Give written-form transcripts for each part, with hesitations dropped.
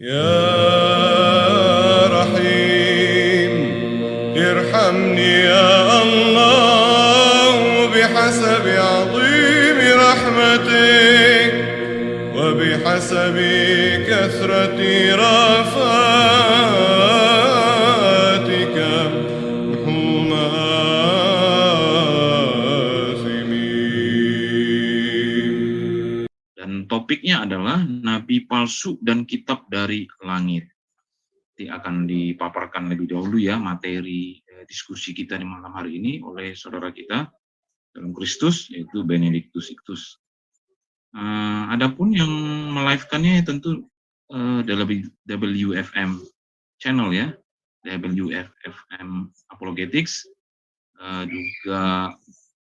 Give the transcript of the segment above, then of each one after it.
يا رحيم ارحمني يا الله بحسب عظيم رحمتك وبحسب كثرة رافاتك محو مآثمين. Dan topiknya adalah Nabi Palsu dan Kitab dari Langit. Nanti akan dipaparkan lebih dahulu ya materi diskusi kita di malam hari ini oleh saudara kita dalam Kristus, yaitu Benedictus Ictus. Adapun yang melive-kannya tentu WFM channel ya, WFM Apologetics, juga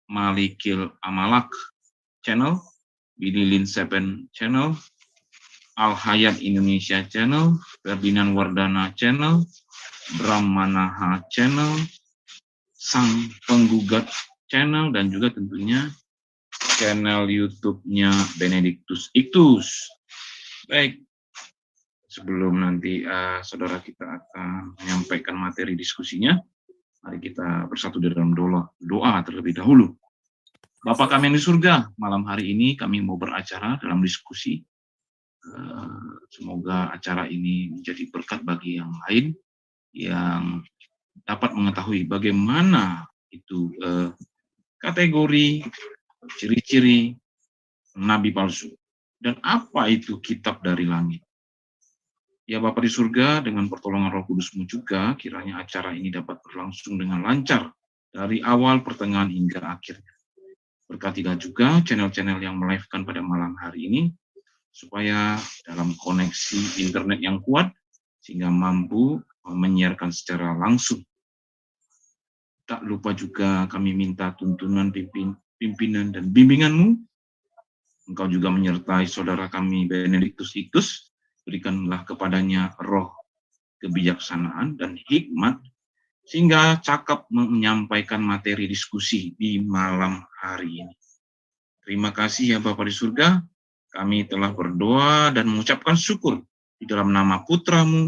Malikil Amalak channel, Binilin 7 channel, Al Hayat Indonesia channel, Ferdinand Wardana channel, Bram Manaha channel, Sang Penggugat channel, dan juga tentunya channel YouTube-nya Benedictus Ictus. Baik, sebelum nanti saudara kita akan menyampaikan materi diskusinya, mari kita bersatu dalam doa terlebih dahulu. Bapa kami yang di surga, malam hari ini kami mau beracara dalam diskusi. Semoga acara ini menjadi berkat bagi yang lain yang dapat mengetahui bagaimana itu kategori, ciri-ciri nabi palsu, dan apa itu kitab dari langit. Ya Bapa di surga, dengan pertolongan Roh Kudus-Mu juga, kiranya acara ini dapat berlangsung dengan lancar dari awal, pertengahan, hingga akhirnya. Berkatilah juga channel-channel yang melive-kan pada malam hari ini, supaya dalam koneksi internet yang kuat, sehingga mampu menyiarkan secara langsung. Tak lupa juga kami minta tuntunan pimpinan dan bimbingan-Mu. Engkau juga menyertai saudara kami Benedictus Ictus, berikanlah kepadanya roh kebijaksanaan dan hikmat, sehingga cakap menyampaikan materi diskusi di malam hari ini. Terima kasih ya Bapa di surga, kami telah berdoa dan mengucapkan syukur di dalam nama Putra-Mu,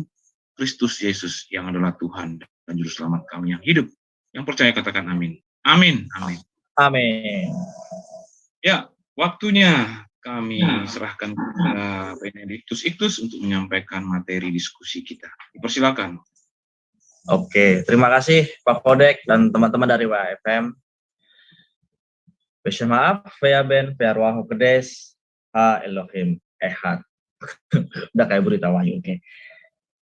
Kristus Yesus, yang adalah Tuhan dan Juru Selamat kami yang hidup. Yang percaya katakan amin. Amin. Amin. Amin. Ya, waktunya kami serahkan kepada Benedictus Ictus untuk menyampaikan materi diskusi kita. Dipersilakan. Oke, terima kasih Pak Kodek dan teman-teman dari WFM. Besar maaf, Via Ben, Via Ruahu Kedes, Ha Elohim Ehad. Udah kayak berita wahyu, oke.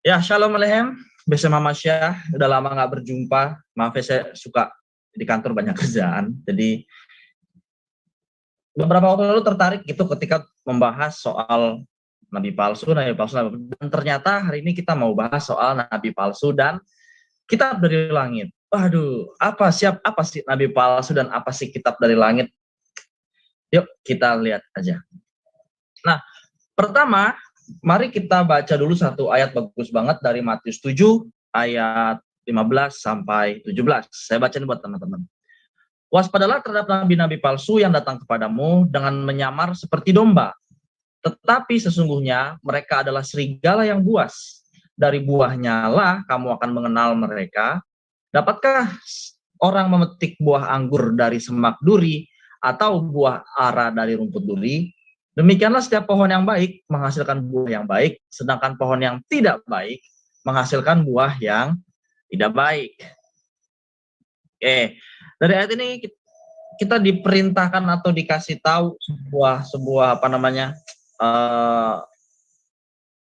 Ya, Shalom Aleichem, Besar Mama Syah, udah lama nggak berjumpa. Maaf ya, saya suka di kantor banyak kerjaan, jadi beberapa waktu lalu tertarik gitu ketika membahas soal nabi palsu, dan ternyata hari ini kita mau bahas soal nabi palsu dan kitab dari langit. Waduh, apa sih nabi palsu dan apa sih kitab dari langit? Yuk kita lihat aja. Nah, pertama, mari kita baca dulu satu ayat bagus banget dari Matius 7 ayat 15 sampai 17. Saya bacain buat teman-teman. Waspadalah terhadap nabi-nabi palsu yang datang kepadamu dengan menyamar seperti domba. Tetapi sesungguhnya mereka adalah serigala yang buas. Dari buahnya lah kamu akan mengenal mereka. Dapatkah orang memetik buah anggur dari semak duri atau buah ara dari rumput duri? Demikianlah setiap pohon yang baik menghasilkan buah yang baik, sedangkan pohon yang tidak baik menghasilkan buah yang tidak baik. Oke, dari ayat ini kita diperintahkan atau dikasih tahu sebuah apa namanya,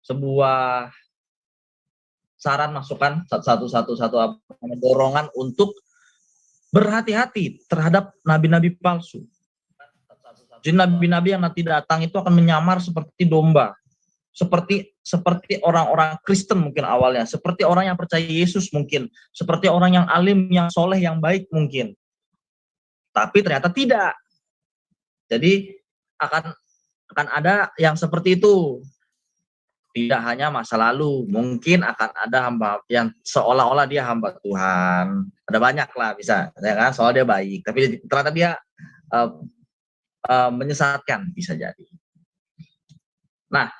sebuah saran masukan satu dorongan untuk berhati-hati terhadap nabi-nabi palsu. Jadi nabi-nabi yang nanti datang itu akan menyamar seperti domba, seperti orang-orang Kristen mungkin awalnya, seperti orang yang percaya Yesus mungkin, seperti orang yang alim, yang soleh, yang baik mungkin. Tapi ternyata tidak. Jadi akan ada yang seperti itu. Tidak hanya masa lalu, mungkin akan ada hamba yang seolah-olah dia hamba Tuhan. Ada banyak lah bisa, ya kan? Soal dia baik, tapi ternyata dia menyesatkan, bisa jadi. Nah,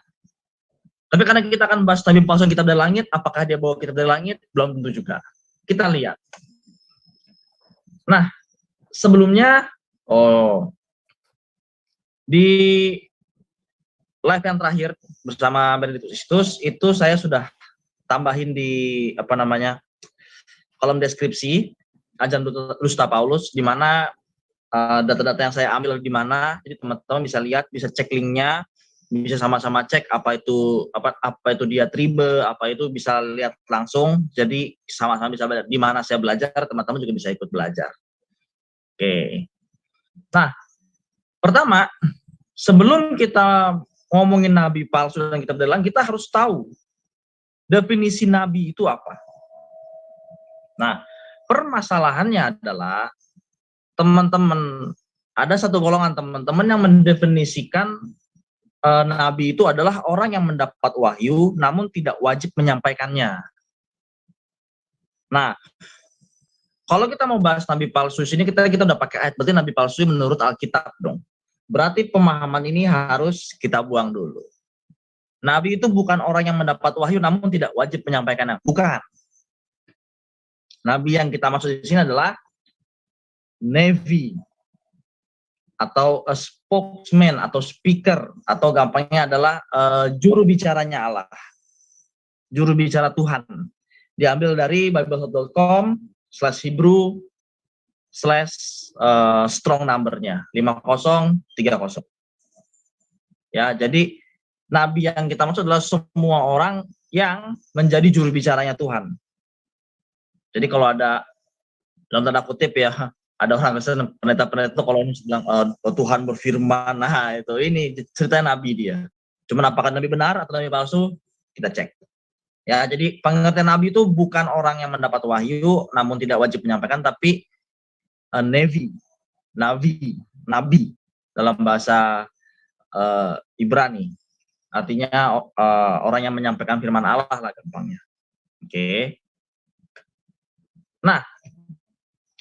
Tapi karena kita akan bahas nabi palsu yang kitab dari langit, apakah dia bawa kitab dari langit? Belum tentu juga. Kita lihat. Nah, sebelumnya, di live yang terakhir bersama Benedictus Istus, itu saya sudah tambahin di kolom deskripsi ajaran Dusta Paulus, di mana data-data yang saya ambil di mana, jadi teman-teman bisa lihat, bisa cek linknya, bisa sama-sama cek apa itu diatribe, apa itu bisa lihat langsung, jadi sama-sama bisa belajar. Di mana saya belajar, teman-teman juga bisa ikut belajar. Oke. Nah, pertama, sebelum kita ngomongin nabi palsu dan kitab dari langit, kita harus tahu definisi nabi itu apa. Nah, permasalahannya adalah teman-teman, ada satu golongan teman-teman yang mendefinisikan nabi itu adalah orang yang mendapat wahyu namun tidak wajib menyampaikannya. Nah, kalau kita mau bahas nabi palsu sini, kita udah pakai ayat, berarti nabi palsu menurut Alkitab dong. Berarti pemahaman ini harus kita buang dulu. Nabi itu bukan orang yang mendapat wahyu namun tidak wajib menyampaikannya, bukan. Nabi yang kita maksud di sini adalah Nevi, atau a spokesman atau speaker, atau gampangnya adalah juru bicaranya Allah, juru bicara Tuhan. Diambil dari bible.com/Hebrew/strong numbernya 5030. Ya, jadi nabi yang kita maksud adalah semua orang yang menjadi juru bicaranya Tuhan. Jadi kalau ada dalam tanda kutip ya, ada orang misalnya pendeta-pendeta itu kalau bilang Tuhan berfirman, nah itu ini ceritanya nabi dia. Cuman apakah nabi benar atau nabi palsu, kita cek. Ya, jadi pengertian nabi itu bukan orang yang mendapat wahyu namun tidak wajib menyampaikan, tapi nabi dalam bahasa Ibrani. Artinya orang yang menyampaikan firman Allah lah gampangnya. Oke. Nah,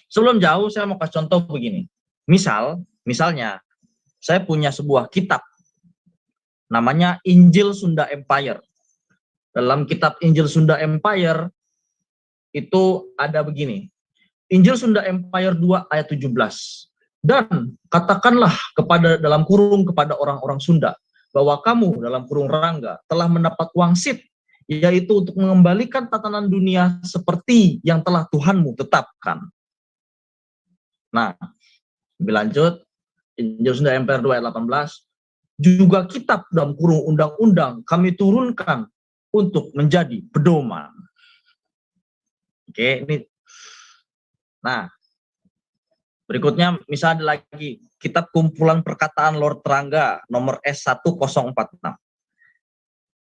sebelum jauh saya mau kasih contoh begini. Misalnya saya punya sebuah kitab namanya Injil Sunda Empire. Dalam kitab Injil Sunda Empire itu ada begini. Injil Sunda Empire 2 ayat 17. Dan katakanlah dalam kurung kepada orang-orang Sunda bahwa kamu dalam kurung Rangga telah mendapat wangsit, yaitu untuk mengembalikan tatanan dunia seperti yang telah Tuhanmu tetapkan. Nah, lebih lanjut, Injil Sunda Empire 2 ayat 18, juga kitab dalam kurung undang-undang kami turunkan untuk menjadi pedoman. Oke, ini. Nah, berikutnya misalnya ada lagi kitab kumpulan perkataan Lord Rangga nomor S1046.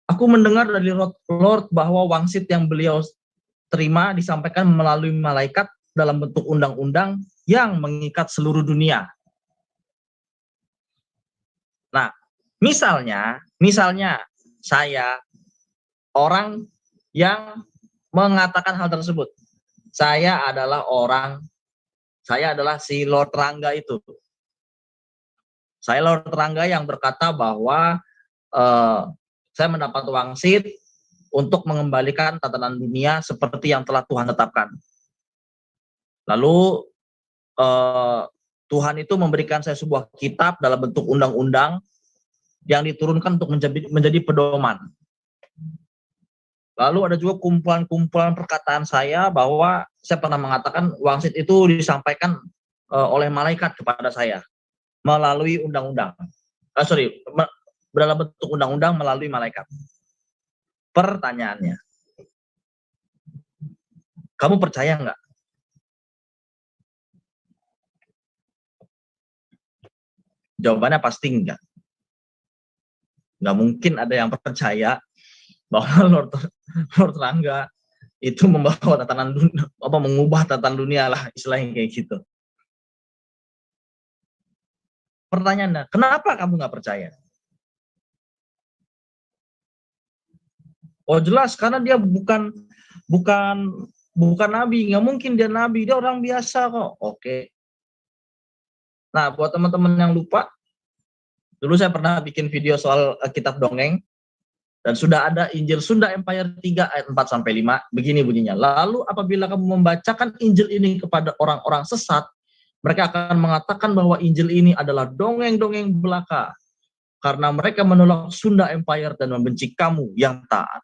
Aku mendengar dari Lord bahwa wangsit yang beliau terima disampaikan melalui malaikat dalam bentuk undang-undang yang mengikat seluruh dunia. Nah, misalnya saya orang yang mengatakan hal tersebut. Saya adalah si Lord Rangga itu. Saya Lord Rangga yang berkata bahwa saya mendapat wangsit untuk mengembalikan tatanan dunia seperti yang telah Tuhan tetapkan. Lalu Tuhan itu memberikan saya sebuah kitab dalam bentuk undang-undang yang diturunkan untuk menjadi pedoman. Lalu ada juga kumpulan-kumpulan perkataan saya bahwa saya pernah mengatakan wangsit itu disampaikan oleh malaikat kepada saya melalui undang-undang. Dalam bentuk undang-undang melalui malaikat. Pertanyaannya, kamu percaya nggak? Jawabannya pasti enggak. Nggak mungkin ada yang percaya bahwa Lord Rangga itu membawa tatanan dunia, mengubah tatanan dunia lah, istilahnya kayak gitu. Pertanyaannya, kenapa kamu nggak percaya? Oh jelas, karena dia bukan nabi, nggak mungkin dia nabi, dia orang biasa kok. Oke. Nah, buat teman-teman yang lupa, dulu saya pernah bikin video soal kitab dongeng, Dan sudah ada Injil Sunda Empire 3 ayat 4 sampai 5, begini bunyinya. Lalu apabila kamu membacakan Injil ini kepada orang-orang sesat, mereka akan mengatakan bahwa Injil ini adalah dongeng-dongeng belaka karena mereka menolak Sunda Empire dan membenci kamu yang taat.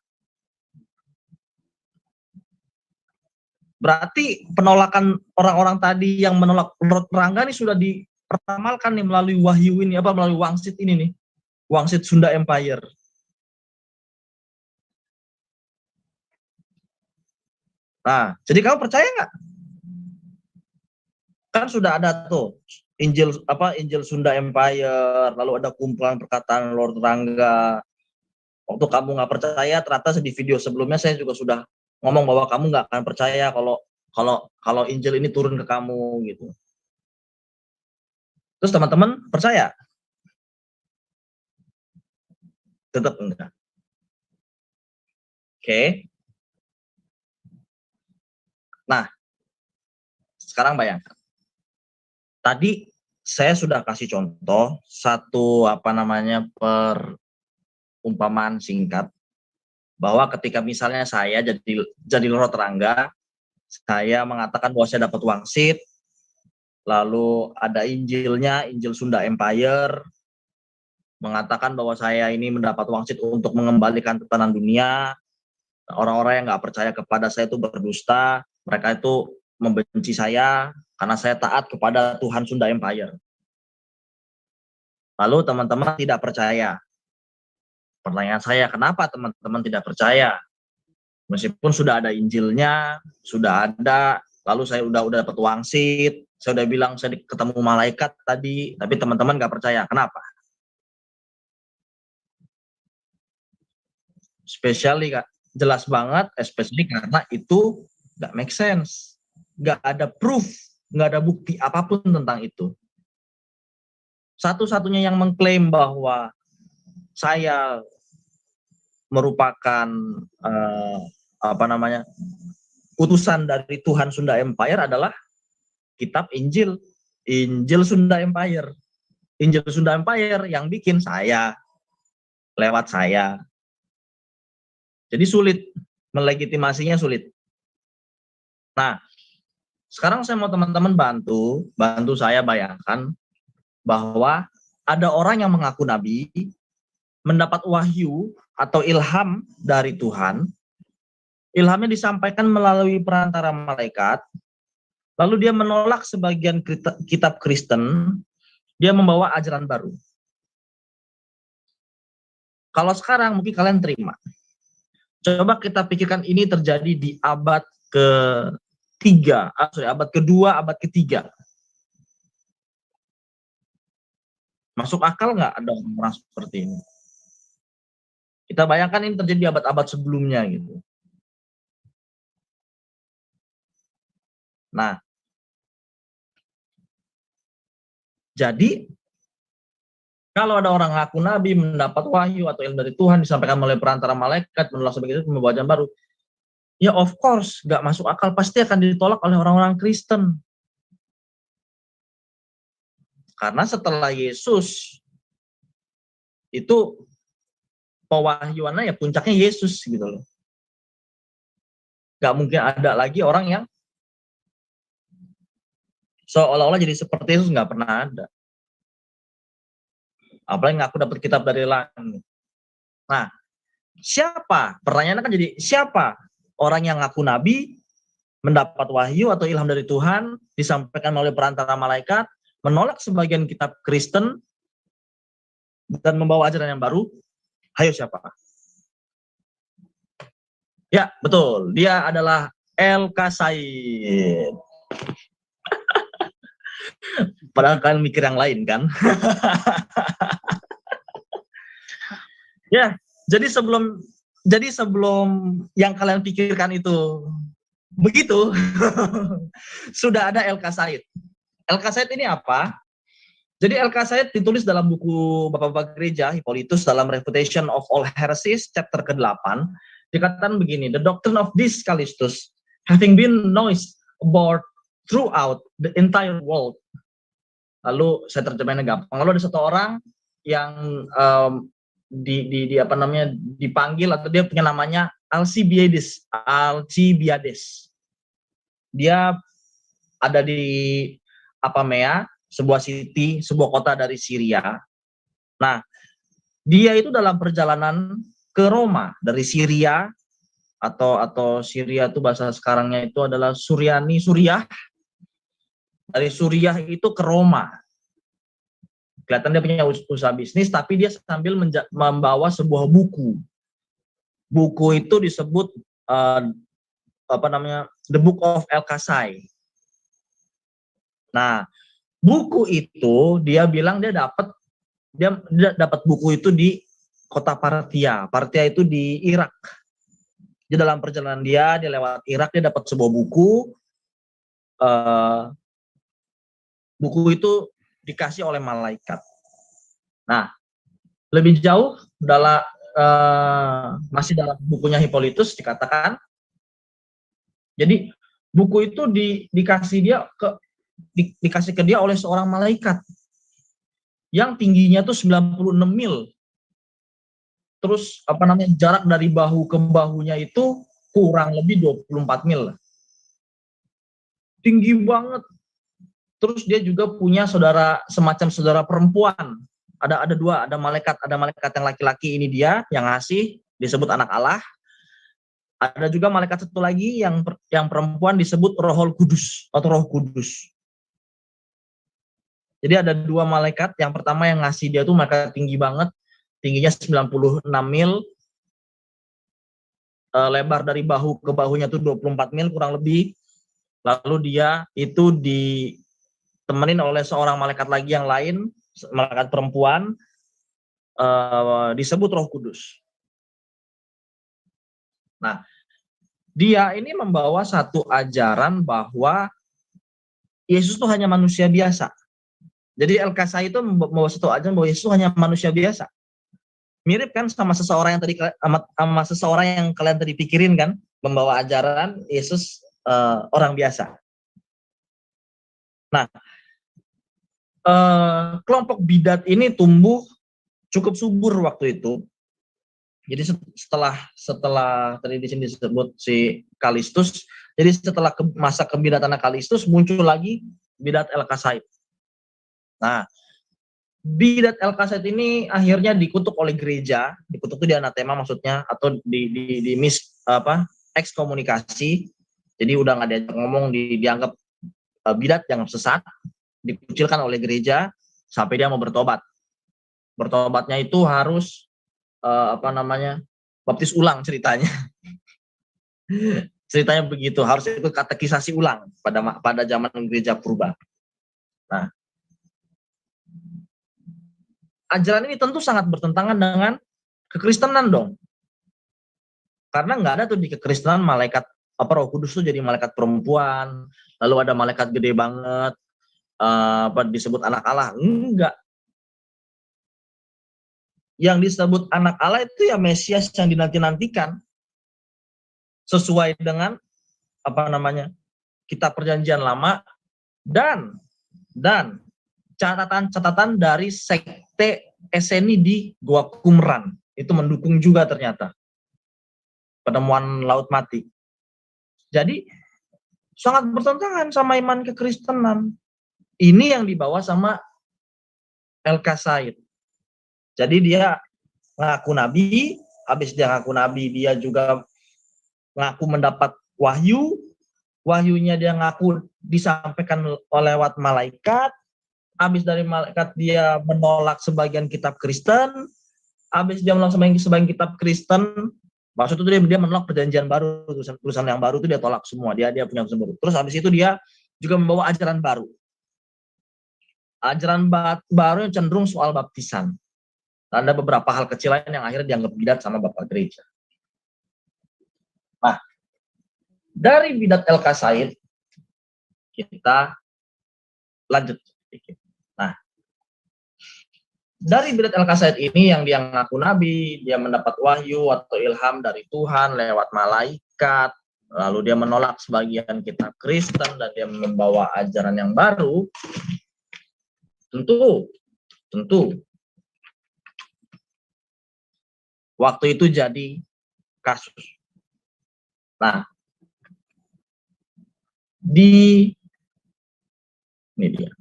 Berarti penolakan orang-orang tadi yang menolak Lord Rangga ini sudah diperamalkan nih melalui wahyu ini, melalui wangsit ini nih. Wangsit Sunda Empire. Nah, jadi kamu percaya nggak? Kan sudah ada tuh Injil Sunda Empire, lalu ada kumpulan perkataan Lord Rangga. Waktu kamu nggak percaya, ternyata di video sebelumnya saya juga sudah ngomong bahwa kamu nggak akan percaya kalau Injil ini turun ke kamu gitu. Terus teman-teman percaya? Tetap enggak. Oke. Nah, sekarang bayangkan. Tadi saya sudah kasih contoh satu perumpamaan singkat bahwa ketika misalnya saya jadi Lord Rangga, saya mengatakan bahwa saya dapat wangsit, lalu ada Injilnya, Injil Sunda Empire, mengatakan bahwa saya ini mendapat wangsit untuk mengembalikan tatanan dunia. Orang-orang yang nggak percaya kepada saya itu berdusta, mereka itu membenci saya karena saya taat kepada Tuhan Sunda Empire. Lalu teman-teman tidak percaya. Pertanyaan saya, kenapa teman-teman tidak percaya? Meskipun sudah ada Injilnya, sudah ada, lalu saya udah dapat wangsit, saya udah bilang saya ketemu malaikat tadi, tapi teman-teman nggak percaya. Kenapa? Especially Kak, jelas banget, especially karena itu nggak make sense. Nggak ada proof, nggak ada bukti apapun tentang itu. Satu-satunya yang mengklaim bahwa saya merupakan utusan dari Tuhan Sunda Empire adalah kitab Injil Sunda Empire. Injil Sunda Empire yang bikin saya, lewat saya. Jadi sulit, melegitimasinya sulit. Nah, sekarang saya mau teman-teman bantu saya bayangkan bahwa ada orang yang mengaku nabi, mendapat wahyu atau ilham dari Tuhan, ilhamnya disampaikan melalui perantara malaikat, lalu dia menolak sebagian kitab Kristen, dia membawa ajaran baru. Kalau sekarang mungkin kalian terima. Coba kita pikirkan ini terjadi di abad abad kedua, abad ketiga. Masuk akal nggak ada orang seperti ini? Kita bayangkan ini terjadi di abad-abad sebelumnya gitu. Nah, jadi kalau ada orang ngaku nabi, mendapat wahyu atau ilmu dari Tuhan disampaikan melalui perantara malaikat, menolak sebagai itu membawa ajaran baru, ya of course nggak masuk akal, pasti akan ditolak oleh orang-orang Kristen. Karena setelah Yesus itu pewahyuannya ya puncaknya Yesus gitu loh. Nggak mungkin ada lagi orang yang seolah-olah jadi seperti Yesus, nggak pernah ada. Apalagi ngaku dapat kitab dari langit. Nah, siapa? Pertanyaannya kan jadi siapa orang yang ngaku nabi, mendapat wahyu atau ilham dari Tuhan, disampaikan melalui perantara malaikat, menolak sebagian kitab Kristen, dan membawa ajaran yang baru? Hayo siapa? Ya, betul. Dia adalah El-Ka Said. Padahal kalian mikir yang lain kan? Ya, jadi sebelum yang kalian pikirkan itu begitu, sudah ada El-Ka Said. El-Ka Said ini apa? Jadi El-Ka Said ditulis dalam buku Bapak-Bapak Gereja, Hippolytus, dalam Refutation of All Heresies, chapter ke-8, dikatakan begini, the doctrine of this Callistus, having been noised about throughout the entire world. Lalu saya terjemahin gampang. Lalu ada satu orang yang di apa namanya dipanggil, atau dia punya namanya Alcibiades. Alcibiades. Dia ada di Apamea, sebuah sebuah kota dari Syria. Nah, dia itu dalam perjalanan ke Roma dari Syria, atau Syria itu bahasa sekarangnya itu adalah Suriah. Dari Suriah itu ke Roma. Kelihatan dia punya usaha bisnis, tapi dia sambil membawa sebuah buku. Buku itu disebut The Book of El-Kasai. Nah, buku itu dia bilang dia dapat buku itu di kota Parthia. Parthia itu di Irak. Di dalam perjalanan dia lewat Irak, dia dapat sebuah buku. Buku itu dikasih oleh malaikat. Nah, lebih jauh masih dalam bukunya Hippolytus dikatakan. Jadi buku itu dikasih ke dia oleh seorang malaikat yang tingginya tuh 96 mil. Terus jarak dari bahu ke bahunya itu kurang lebih 24 mil. Tinggi banget. Terus dia juga punya semacam saudara perempuan. Ada dua, ada malaikat yang laki-laki, ini dia yang ngasih, disebut anak Allah. Ada juga malaikat satu lagi yang perempuan, disebut Rohul Kudus atau Roh Kudus. Jadi ada dua malaikat. Yang pertama yang ngasih dia tuh malaikat tinggi banget, tingginya 96 mil, lebar dari bahu ke bahunya tuh 24 mil kurang lebih. Lalu dia itu ditemenin oleh seorang malaikat lagi yang lain, malaikat perempuan, disebut Roh Kudus. Nah, dia ini membawa satu ajaran bahwa Yesus itu hanya manusia biasa. Jadi El-Kasai itu membawa satu ajaran bahwa Yesus hanya manusia biasa. Mirip kan sama seseorang yang kalian tadi pikirin kan, membawa ajaran Yesus orang biasa. Nah, kelompok bidat ini tumbuh cukup subur waktu itu. Jadi setelah tadi di sini disebut si Kalistus, jadi setelah masa kebidatan Kalistus muncul lagi bidat El-Kasai. Nah, bidat El-Kasai ini akhirnya dikutuk oleh gereja, dikutuk itu di anatema maksudnya, atau di ekskomunikasi. Jadi udah nggak diajak ngomong, dianggap bidat, dianggap sesat, dikucilkan oleh gereja sampai dia mau bertobat. Bertobatnya itu harus baptis ulang ceritanya. Ceritanya begitu, harus ikut katekisasi ulang pada zaman gereja purba. Nah, ajaran ini tentu sangat bertentangan dengan kekristenan dong. Karena nggak ada tuh di kekristenan malaikat Roh Kudus tuh jadi malaikat perempuan, lalu ada malaikat gede banget, disebut anak Allah. Enggak. Yang disebut anak Allah itu ya Mesias yang dinanti-nantikan, sesuai dengan kitab perjanjian lama dan catatan-catatan dari sekte Eseni di Gua Qumran itu mendukung juga ternyata penemuan laut mati. Jadi sangat bertentangan sama iman kekristenan. Ini yang dibawa sama El-Kasai. Jadi dia ngaku nabi, habis dia ngaku nabi dia juga ngaku mendapat wahyu, wahyunya dia ngaku disampaikan lewat malaikat, habis dari malaikat dia menolak sebagian kitab Kristen, habis dia menolak sebagian kitab Kristen, maksud itu dia menolak perjanjian baru, tulisan yang baru itu dia tolak semua, dia punya tulisan baru. Terus habis itu dia juga membawa ajaran baru. Ajaran baru yang cenderung soal baptisan. Ada beberapa hal kecil lain yang akhirnya dianggap bidat sama bapak gereja. Nah, dari bidat El-Kasai kita lanjut sedikit. Nah, dari bidat El-Kasai ini yang dia ngaku nabi, dia mendapat wahyu atau ilham dari Tuhan lewat malaikat, lalu dia menolak sebagian kitab Kristen dan dia membawa ajaran yang baru. Tentu waktu itu jadi kasus. Nah, di ini dia.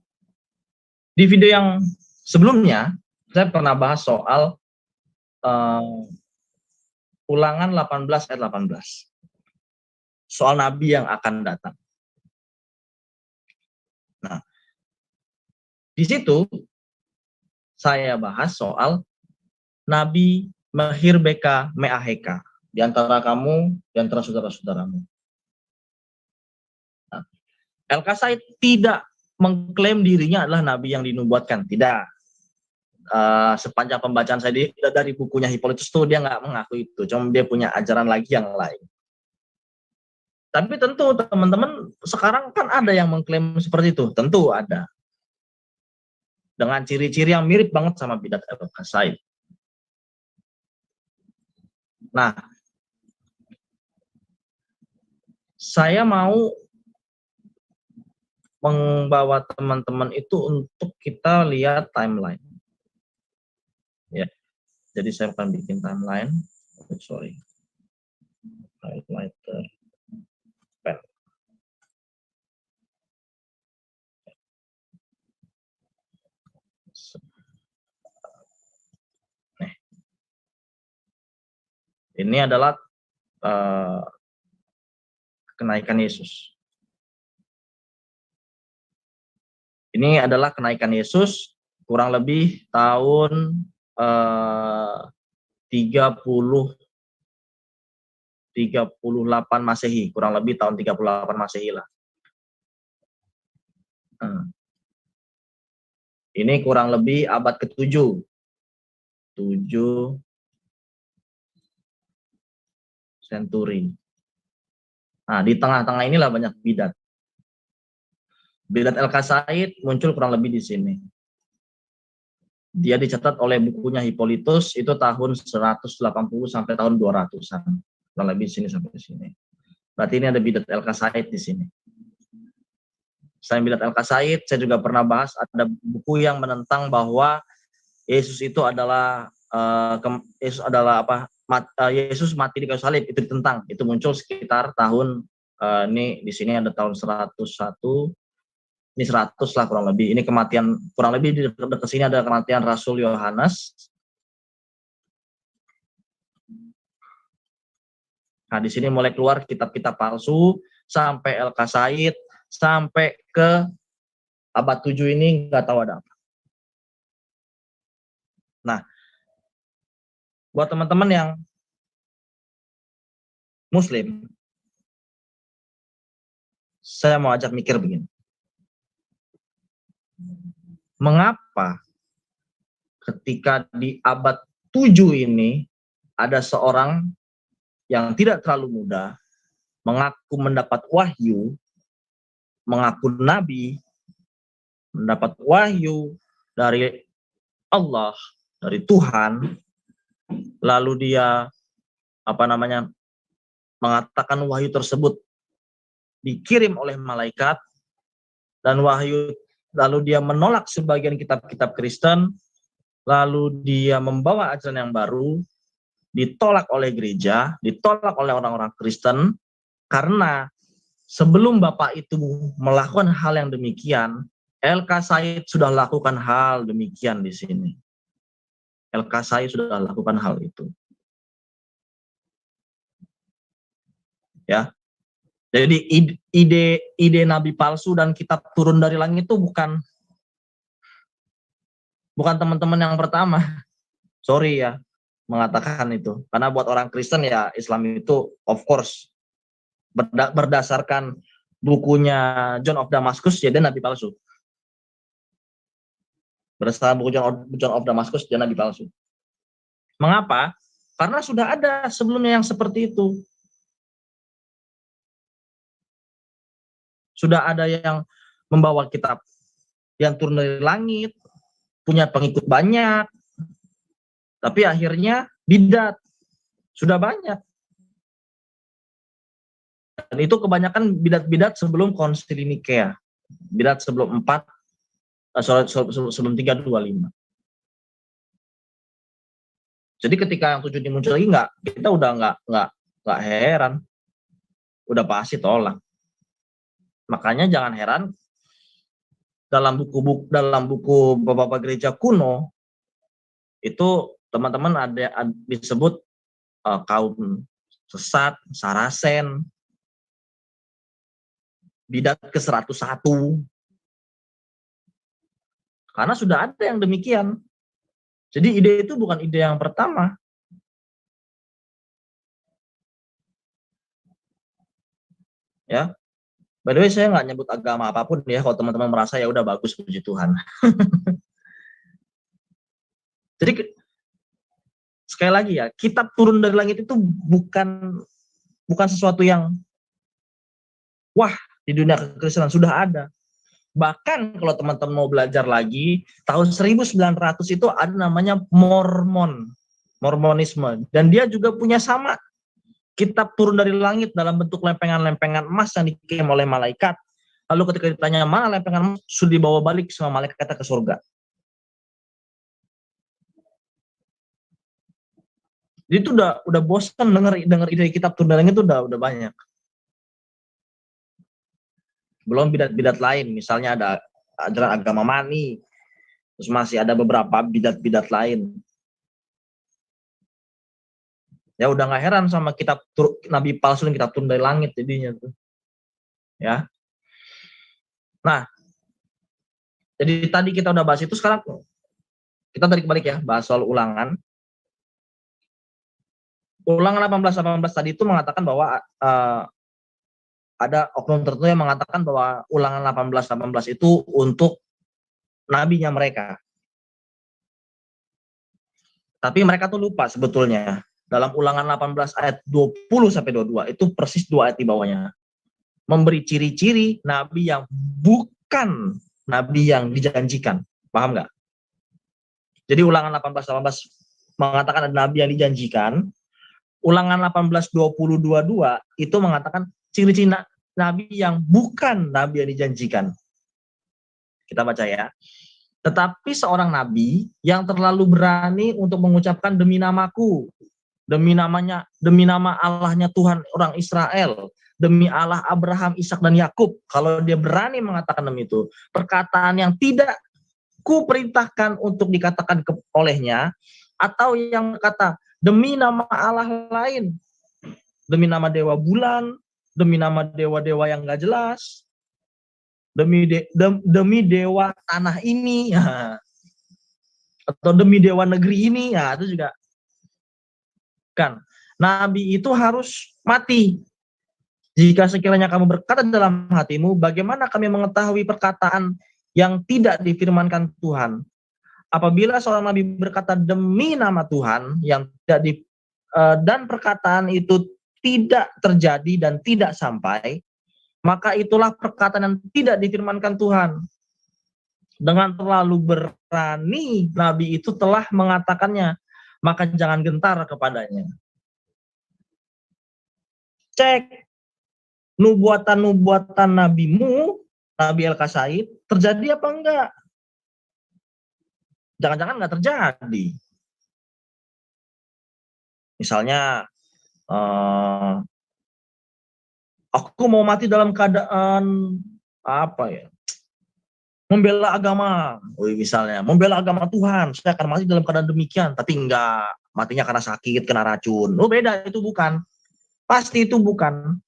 Di video yang sebelumnya saya pernah bahas soal Ulangan 18 ayat 18. Soal nabi yang akan datang. Nah, di situ saya bahas soal nabi mahir beka meaheka di antara kamu, di antara saudara-saudaramu. Nah, El-Qasaid tidak mengklaim dirinya adalah nabi yang dinubuatkan, tidak. Sepanjang pembacaan saya dari bukunya Hippolytus itu dia nggak mengaku itu, cuma dia punya ajaran lagi yang lain. Tapi tentu teman-teman sekarang kan ada yang mengklaim seperti itu, tentu ada. Dengan ciri-ciri yang mirip banget sama bidat El-Qasaid. Nah, saya mau membawa teman-teman itu untuk kita lihat timeline. Ya, jadi saya akan bikin timeline. Oh, sorry, highlighter pen. Nih. Ini adalah kenaikan Yesus. Ini adalah kenaikan Yesus kurang lebih tahun 38 Masehi, kurang lebih tahun 38 Masehi lah. Ini kurang lebih abad ke-7. 7 century. Nah, di tengah-tengah inilah banyak bidat. Bidat El-Qasaid muncul kurang lebih di sini. Dia dicatat oleh bukunya Hippolytus itu tahun 180 sampai tahun 200-an. Kurang lebih sini sampai sini. Berarti ini ada bidat El-Qasaid di sini. Selain bidat El-Qasaid, saya juga pernah bahas ada buku yang menentang bahwa Yesus itu adalah Yesus mati di kayu salib, itu ditentang. Itu muncul sekitar tahun ini di sini ada tahun 101. Ini 100 lah kurang lebih. Ini kematian, kurang lebih di dekat sini ada kematian Rasul Yohanes. Nah, di sini mulai keluar kitab-kitab palsu sampai El-Qasaid, sampai ke abad 7 ini nggak tahu ada apa. Nah, buat teman-teman yang Muslim, saya mau ajak mikir begini. Mengapa ketika di abad 7 ini ada seorang yang tidak terlalu muda mengaku mendapat wahyu, mengaku nabi, mendapat wahyu dari Allah, dari Tuhan, lalu dia mengatakan wahyu tersebut dikirim oleh malaikat, dan wahyu lalu dia menolak sebagian kitab-kitab Kristen, lalu dia membawa ajaran yang baru, ditolak oleh gereja, ditolak oleh orang-orang Kristen, karena sebelum Bapak itu melakukan hal yang demikian, El-Qasaid sudah lakukan hal demikian di sini. El-Qasaid sudah lakukan hal itu. Ya. Jadi ide nabi palsu dan kitab turun dari langit itu bukan teman-teman yang pertama. Sorry ya mengatakan itu. Karena buat orang Kristen ya Islam itu of course berdasarkan bukunya John of Damascus ya dia nabi palsu. Berdasarkan buku John of Damascus dia nabi palsu. Mengapa? Karena sudah ada sebelumnya yang seperti itu. Sudah ada yang membawa kitab yang turun dari langit, punya pengikut banyak, tapi akhirnya bidat. Sudah banyak. Dan itu kebanyakan bidat-bidat sebelum Konsili Nikea. Bidat sebelum 325. Jadi ketika yang 7 ini muncul lagi kita udah nggak heran, udah pasti tolak. Makanya jangan heran dalam buku beberapa gereja kuno itu teman-teman ada disebut kaum sesat, Saracen, bidat ke-101. Karena sudah ada yang demikian. Jadi ide itu bukan ide yang pertama. Ya. By the way, saya nggak nyebut agama apapun ya. Kalau teman-teman merasa ya udah bagus, puji Tuhan. Jadi sekali lagi ya, kitab turun dari langit itu bukan sesuatu yang wah di dunia kekristenan sudah ada. Bahkan kalau teman-teman mau belajar lagi, tahun 1900 itu ada namanya Mormonisme. Dan dia juga punya sama kitab turun dari langit dalam bentuk lempengan-lempengan emas yang dikirim oleh malaikat. Lalu ketika ditanya mana lempengan emas, sudah dibawa balik sama malaikatnya ke surga. Jadi itu udah bosan denger ide kitab turun dari langit itu udah banyak. Belum bidat-bidat lain, misalnya ada ajaran agama mani, terus masih ada beberapa bidat-bidat lain. Ya udah nggak heran sama kitab nabi palsu dan kitab turun dari langit jadinya tuh. Ya. Nah, jadi tadi kita udah bahas itu, sekarang kita tarik balik ya, bahas soal ulangan. Ulangan 18 tadi itu mengatakan bahwa ada oknum tertentu yang mengatakan bahwa ulangan 18 itu untuk nabinya mereka. Tapi mereka tuh lupa sebetulnya. Dalam ulangan 18 ayat 20-22, itu persis 2 ayat di bawahnya. Memberi ciri-ciri nabi yang bukan nabi yang dijanjikan. Paham nggak? Jadi ulangan 18 mengatakan ada nabi yang dijanjikan. Ulangan 18-20-22 itu mengatakan ciri-ciri nabi yang bukan nabi yang dijanjikan. Kita baca ya. Tetapi seorang nabi yang terlalu berani untuk mengucapkan demi namaku, demi nama Allahnya Tuhan orang Israel, demi Allah Abraham, Ishak dan Yakub. Kalau dia berani mengatakan demi itu, perkataan yang tidak kuperintahkan untuk dikatakan olehnya, atau yang berkata demi nama Allah lain, demi nama dewa bulan, demi nama dewa-dewa yang nggak jelas, demi dewa tanah ini, ya. Atau demi dewa negeri ini, ya itu juga kan. Nabi itu harus mati. Jika sekiranya kamu berkata dalam hatimu, bagaimana kami mengetahui perkataan yang tidak difirmankan Tuhan? Apabila seorang nabi berkata demi nama Tuhan yang tidak dan perkataan itu tidak terjadi dan tidak sampai, maka itulah perkataan yang tidak difirmankan Tuhan. Dengan terlalu berani nabi itu telah mengatakannya, maka jangan gentar kepadanya. Cek nubuatan nabimu, Nabi El-Qasaid, terjadi apa enggak? Jangan-jangan enggak terjadi. Misalnya, aku mau mati dalam keadaan apa ya? Membela agama, misalnya, membela agama Tuhan, saya akan mati dalam keadaan demikian, tapi enggak, matinya karena sakit, kena racun. Oh beda, itu bukan. Pasti itu bukan.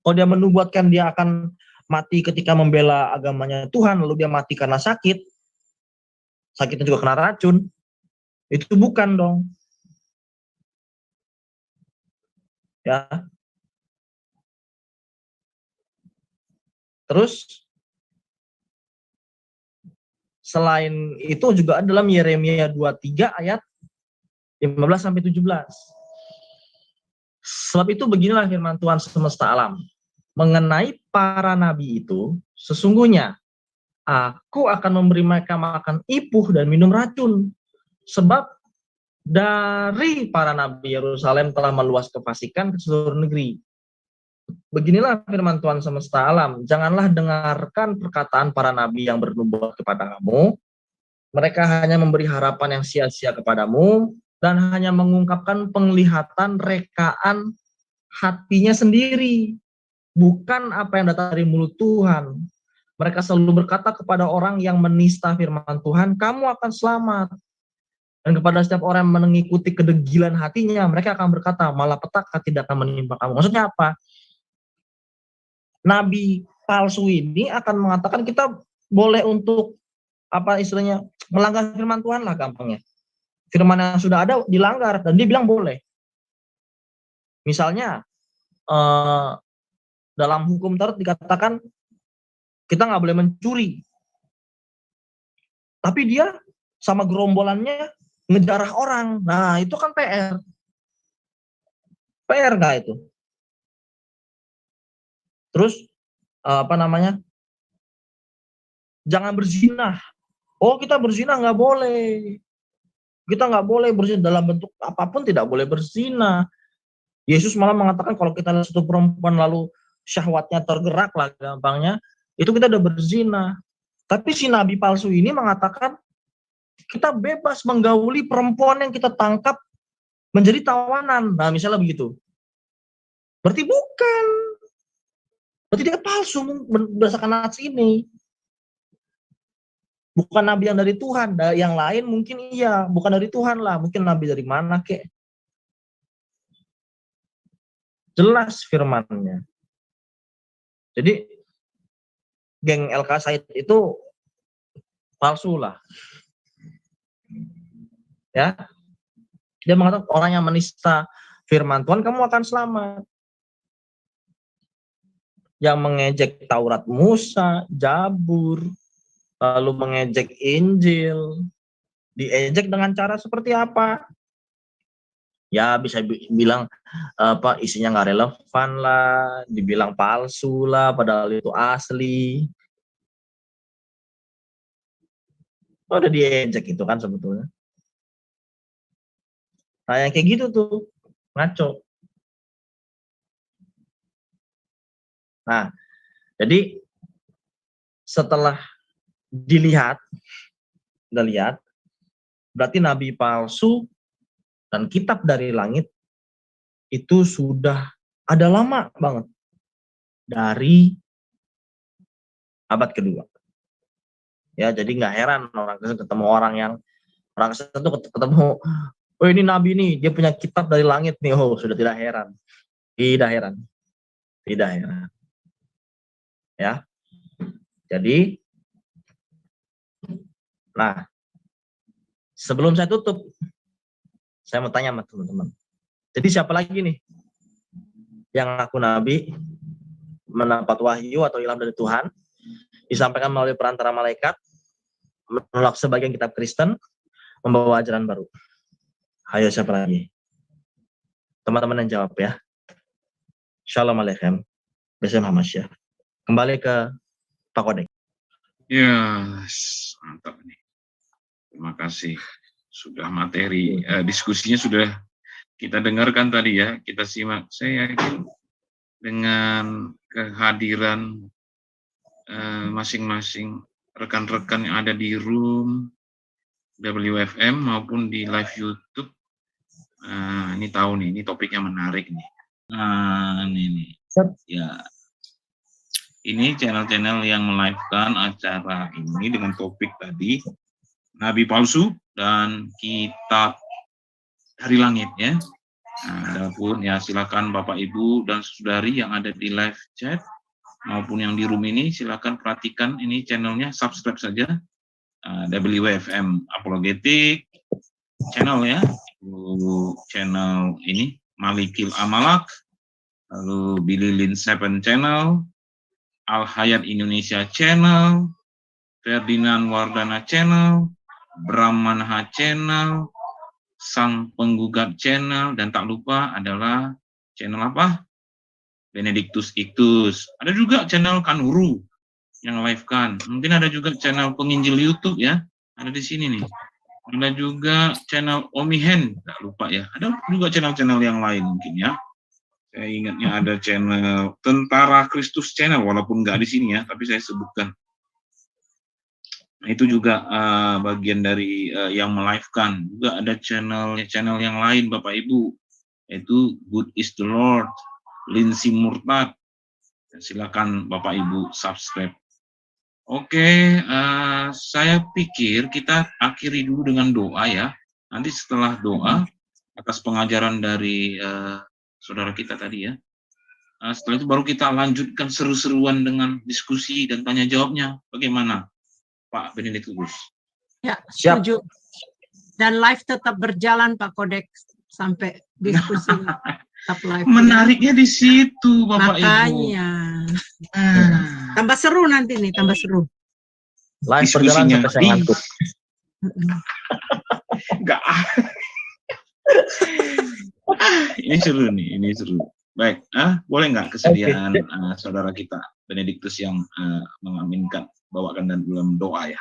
Kalau dia menubuatkan dia akan mati ketika membela agamanya Tuhan, lalu dia mati karena sakit, sakitnya juga kena racun, itu bukan dong. Ya. Terus selain itu juga dalam Yeremia 23 ayat 15-17. Sebab itu beginilah firman Tuhan semesta alam. Mengenai para nabi itu, sesungguhnya aku akan memberi mereka makan ipuh dan minum racun. Sebab dari para nabi Yerusalem telah meluas kefasikan ke seluruh negeri. Beginilah firman Tuhan semesta alam. Janganlah dengarkan perkataan para nabi yang bernubuat kepada kamu. Mereka hanya memberi harapan yang sia-sia kepadamu dan hanya mengungkapkan penglihatan rekaan hatinya sendiri, bukan apa yang datang dari mulut Tuhan. Mereka selalu berkata kepada orang yang menista firman Tuhan, kamu akan selamat. Dan kepada setiap orang yang mengikuti kedegilan hatinya, mereka akan berkata, malapetaka tidak akan menimpa kamu. Maksudnya apa? Nabi palsu ini akan mengatakan kita boleh untuk apa istilahnya melanggar firman Tuhan lah gampangnya. Firman yang sudah ada dilanggar dan dia bilang boleh. Misalnya dalam hukum Taurat dikatakan kita nggak boleh mencuri, tapi dia sama gerombolannya ngejarah orang. Nah itu kan PR nggak itu? Terus apa namanya? Jangan berzina. Oh kita berzina nggak boleh. Kita nggak boleh berzina dalam bentuk apapun, tidak boleh berzina. Yesus malah mengatakan kalau kita lihat satu perempuan lalu syahwatnya tergerak lah gampangnya, itu kita udah berzina. Tapi si nabi palsu ini mengatakan kita bebas menggauli perempuan yang kita tangkap menjadi tawanan. Nah misalnya begitu. Berarti bukan. Berarti dia palsu berdasarkan nats ini. Bukan nabi yang dari Tuhan. Yang lain mungkin iya, bukan dari Tuhan lah. Mungkin nabi dari mana kek. Jelas firmannya. Jadi geng LK Said itu palsu lah. Ya. Dia mengatakan orang yang menista firman Tuhan kamu akan selamat. Yang mengejek Taurat Musa, Jabur, lalu mengejek Injil, diejek dengan cara seperti apa? Ya bisa bilang apa isinya nggak relevan lah, dibilang palsu lah, padahal itu asli. Oh, udah diejek itu kan sebetulnya. Nah yang kayak gitu tuh ngaco. Nah jadi setelah dilihat, berarti nabi palsu dan kitab dari langit itu sudah ada lama banget dari abad kedua. Ya, jadi nggak heran orang Kristen ketemu orang Kristen tuh ketemu, oh ini nabi nih, dia punya kitab dari langit nih, oh sudah tidak heran. Ya, jadi, nah sebelum saya tutup, saya mau tanya sama teman-teman. Jadi siapa lagi nih yang ngaku nabi, mendapat wahyu atau ilham dari Tuhan, disampaikan melalui perantara malaikat, menolak sebagian kitab Kristen, membawa ajaran baru? Ayo siapa lagi? Teman-teman yang jawab ya. Shalom alaikum. Bersama Masya. Kembali ke Pak Kodek. Ya, mantap nih. Terima kasih. Sudah materi diskusinya sudah kita dengarkan tadi ya, kita simak. Saya yakin dengan kehadiran masing-masing rekan-rekan yang ada di room WFM maupun di live YouTube, ini tahu nih, ini topiknya menarik nih. Ini ya, ini channel-channel yang melive-kan acara ini dengan topik tadi nabi palsu dan kitab dari langit ya. Nah, adapun ya silakan Bapak Ibu dan saudari yang ada di live chat maupun yang di room ini, silakan perhatikan ini channelnya, subscribe saja WFM Apologetik channel ya, lalu channel ini Malikil Amalak, lalu Bililin 7 channel, Al Hayat Indonesia channel, Ferdinand Wardana channel, Brahmanha channel, Sang Penggugat channel, dan tak lupa adalah channel apa? Benedictus Ictus. Ada juga channel Kanuru yang live kan. Mungkin ada juga channel penginjil YouTube ya. Ada di sini nih. Ada juga channel Omihen, tak lupa ya. Ada juga channel-channel yang lain mungkin ya. Saya ingatnya ada channel Tentara Kristus channel, walaupun nggak di sini ya, tapi saya sebutkan. Itu juga bagian dari yang melive-kan. Juga ada channel yang lain Bapak Ibu, yaitu Good is the Lord, Lindsay Murtad. Silakan Bapak Ibu subscribe. Oke, saya pikir kita akhiri dulu dengan doa ya. Nanti setelah doa atas pengajaran dari saudara kita tadi ya. Setelah itu baru kita lanjutkan seru-seruan dengan diskusi dan tanya jawabnya. Bagaimana, Pak Benediktus? Ya, Siap. setuju. Dan live tetap berjalan Pak Kodek sampai diskusi tetap live. Menariknya di situ, Bapak Ibu. Makanya. Tambah seru nanti nih, tambah seru. Live berjalan Diskusinya sampai saya ngantuk. Enggak. Ini seru nih, ini seru. Baik, boleh nggak kesediaan saudara kita Benediktus yang mengaminkan, bawakan dan dalam doa ya.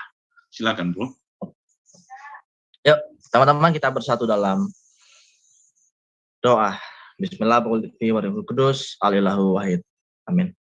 Silakan, Bro. Yuk, teman-teman kita bersatu dalam doa. Bismillahirrahmanirrahim. Warahmatullahi Kudus. Alillahu wahid. Amin.